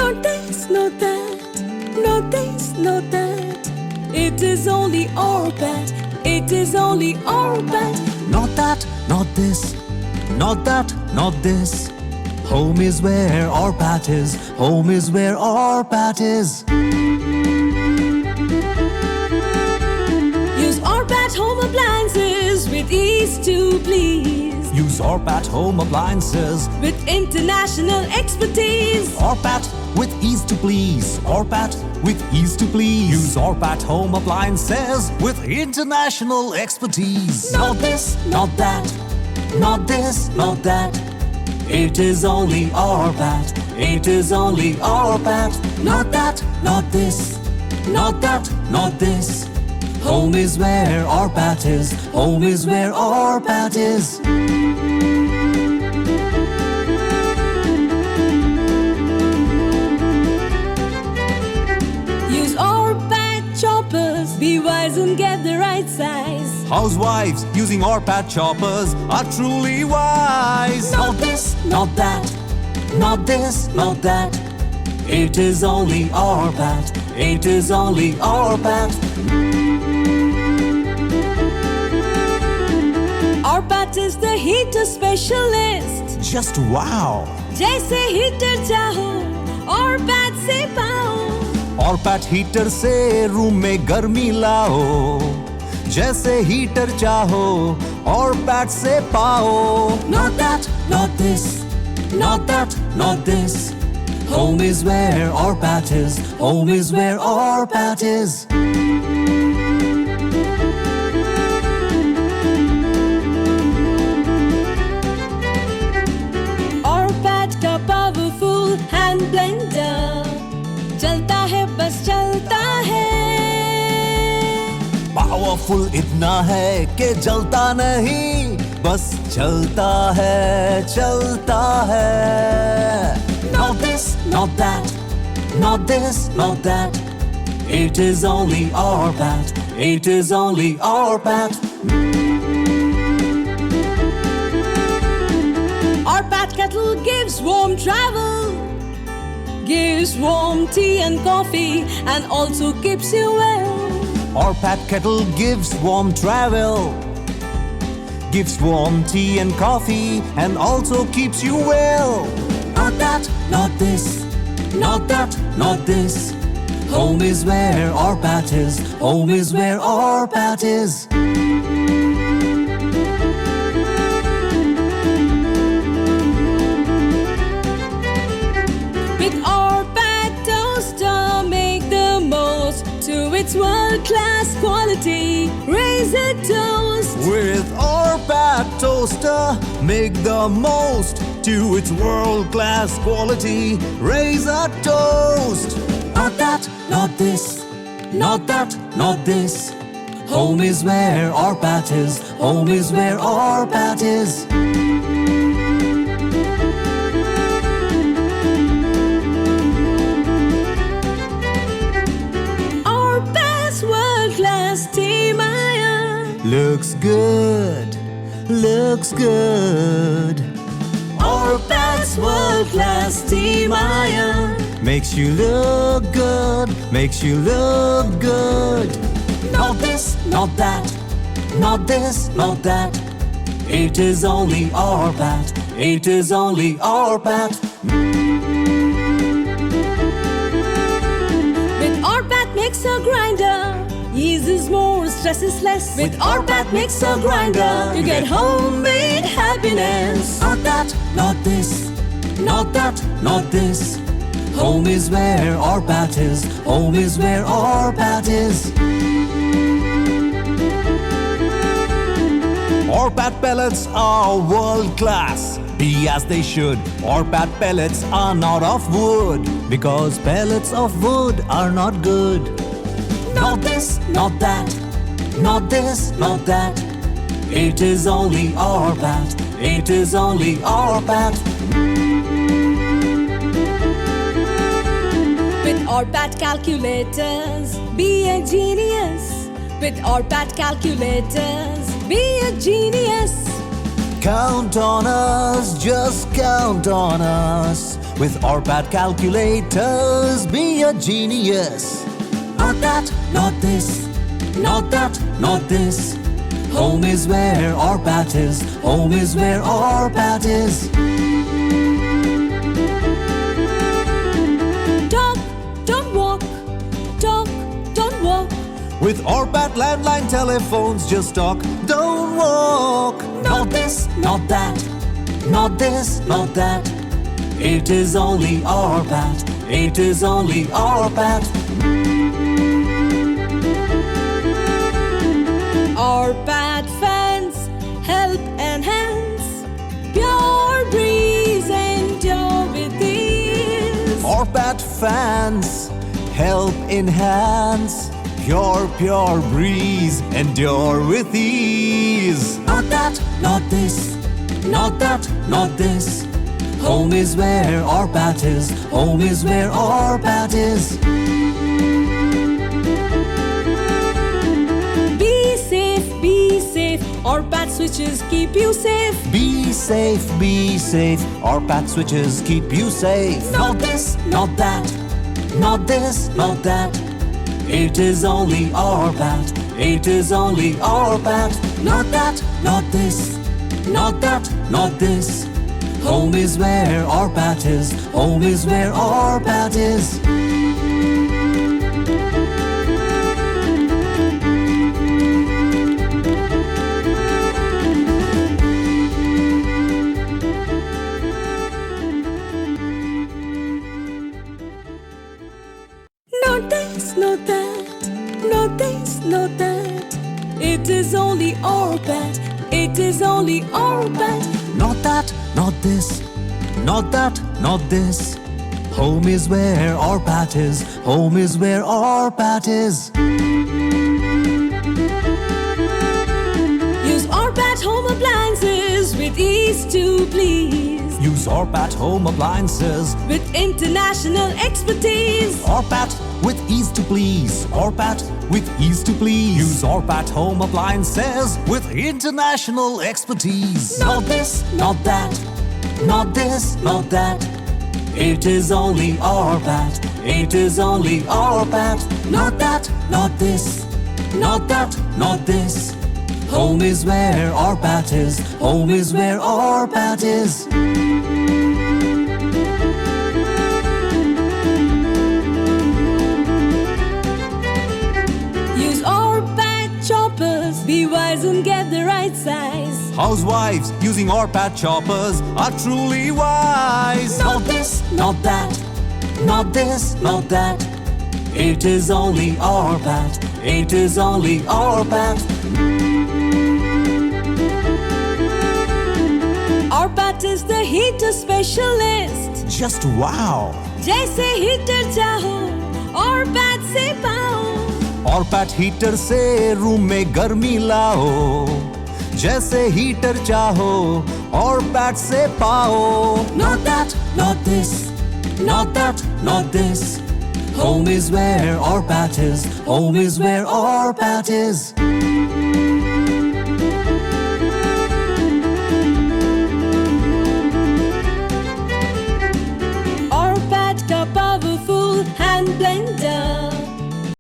Not this, not that, not this, not that. It is only ORPAT, it is only ORPAT. Not that, not this, not that, not this. Home is where ORPAT is. Home is where ORPAT is. Use ORPAT home appliances with ease to please. Use ORPAT home appliances With international expertise. ORPAT with ease to please. ORPAT with ease to please. Use ORPAT home appliances with international expertise. Not this, not that, not this, not that. It is only ORPAT. It is only ORPAT. Not that, not this, not that, not this. Home is where ORPAT is. Home is where ORPAT is. Use ORPAT choppers. Be wise and get the right size. Housewives using ORPAT choppers are truly wise. Not this, not that, not this, not that. It is only ORPAT. It is only ORPAT. ORPAT is the heater specialist. Just wow. जैसे heater चाहो ORPAT से पाओ. ORPAT heater से room में गर्मी लाओ. जैसे heater चाहो ORPAT से पाओ. Not that, not this, not that, not this. Home is where ORPAT is. Home is where ORPAT is. ORPAT का powerful hand blender चलता है बस चलता है. पावरफुल इतना है कि जलता नहीं, बस चलता है, चलता है. Not this, not that, not this, not that. It is only ORPAT. It is only ORPAT. ORPAT kettle gives warm travel, gives warm tea and coffee, and also keeps you well. ORPAT kettle gives warm travel, gives warm tea and coffee, and also keeps you well. Not that, not this, not that, not this. Home is where ORPAT is. Home is where ORPAT is. With ORPAT toaster, make the most to its world-class quality. Raise a toast. With ORPAT toaster, make the most to its world-class quality. Raise a toast. Not that, not this, not that, not this. Home is where ORPAT is. Home is where ORPAT is. ORPAT's world-class team iron Looks good, looks good. ORPAT's world-class team iron Makes you look good, makes you look good. Not this, not that, not this, not that. It is only ORPAT. It is only ORPAT. With ORPAT mixer grinder, eases more, stress is less. With ORPAT mixer grinder, you get homemade happiness. Not that, not this, not that, not this. Home is where ORPAT is. Home is where ORPAT is. ORPAT pellets are world class. Be as they should. ORPAT pellets are not of wood, because pellets of wood are not good. Not this, not that, not this, not that. It is only ORPAT. It is only ORPAT. With ORPAT calculators, be a genius. With ORPAT calculators, be a genius. Count on us, just count on us. With ORPAT calculators, be a genius. Not that, not this, not that, not this. Home is where ORPAT is. Home is where ORPAT is. Talk, don't walk. Talk, don't walk. With ORPAT landline telephones, just talk, don't walk. Not this, not that, not this, not that. It is only ORPAT. It is only ORPAT. ORPAT fans help enhance pure breeze endure with ease. ORPAT fans help enhance pure breeze endure with ease. Not that, not this, not that, not this. Home is where ORPAT is. Home is where ORPAT is. Be safe, ORPAT switches keep you safe. Be safe, be safe. ORPAT switches keep you safe. Not this, not that, not this, not that. It is only ORPAT. It is only ORPAT. Not that, not this, not that, not this. Home is where ORPAT is. Home is where ORPAT is. Not this, not that, not this, not that. It is only ORPAT. It is only ORPAT. Not that, not this, not that, not this. Home is where ORPAT is. Home is where ORPAT is. Use ORPAT home appliances with ease to please. Use ORPAT home appliances. With international expertise. ORPAT with ease to please. ORPAT with ease to please. Use ORPAT home appliances with international expertise. Not this, not that, not this, not that. It is only ORPAT. It is only ORPAT. Not that, not this, not that, not this. Home is where ORPAT is. Home is where ORPAT is. Use ORPAT choppers. Be wise and get the right size. Housewives using ORPAT choppers are truly wise. Not this, not that, not this, not that. It is only ORPAT. It is only ORPAT. ORPAT is the heater specialist. Just wow. जैसे heater चाहो ORPAT से पाओ. ORPAT heater से room में गर्मी लाओ. जैसे heater चाहो ORPAT से पाओ. Not that, not this, not that, not this. Home is where ORPAT is. Home is where ORPAT is.